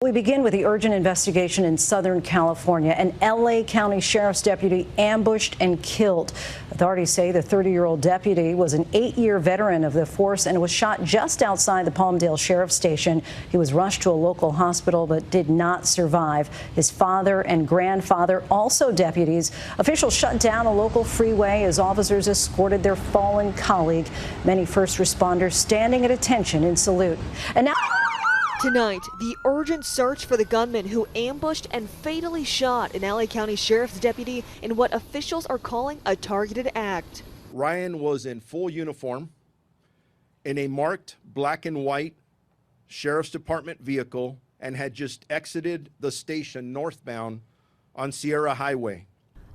We begin with the urgent investigation in Southern California. An LA County Sheriff's deputy ambushed and killed. Authorities say the 30-year-old deputy was an 8-year veteran of the force and was shot just outside the Palmdale Sheriff's Station. He was rushed to a local hospital but did not survive. His father and grandfather, also deputies. Officials shut down a local freeway as officers escorted their fallen colleague. Many first responders standing at attention in salute. And now tonight, the urgent search for the gunman who ambushed and fatally shot an LA County Sheriff's deputy in what officials are calling a targeted act. Ryan was in full uniform in a marked black and white Sheriff's Department vehicle and had just exited the station northbound on Sierra Highway.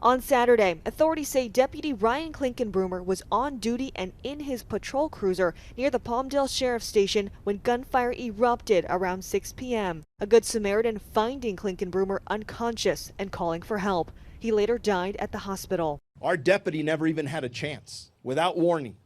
On Saturday, authorities say Deputy Ryan Clinkunbroomer was on duty and in his patrol cruiser near the Palmdale Sheriff's Station when gunfire erupted around 6 p.m. A Good Samaritan finding Clinkunbroomer unconscious and calling for help. He later died at the hospital. Our deputy never even had a chance. Without warning,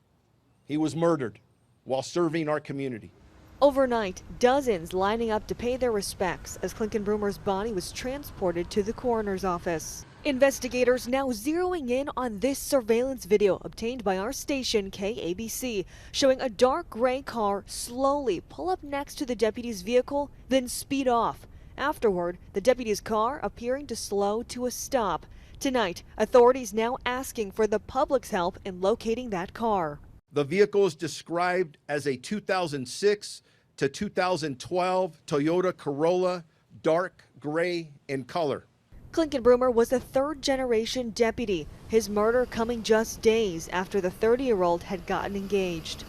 he was murdered while serving our community. Overnight, dozens lining up to pay their respects as Clinkunbroomer's body was transported to the coroner's office. Investigators now zeroing in on this surveillance video obtained by our station KABC, showing a dark gray car slowly pull up next to the deputy's vehicle, then speed off. Afterward, the deputy's car appearing to slow to a stop. Tonight, authorities now asking for the public's help in locating that car. The vehicle is described as a 2006 to 2012 Toyota Corolla, dark gray in color. Clinkunbroomer was a third-generation deputy, his murder coming just days after the 30-year-old had gotten engaged.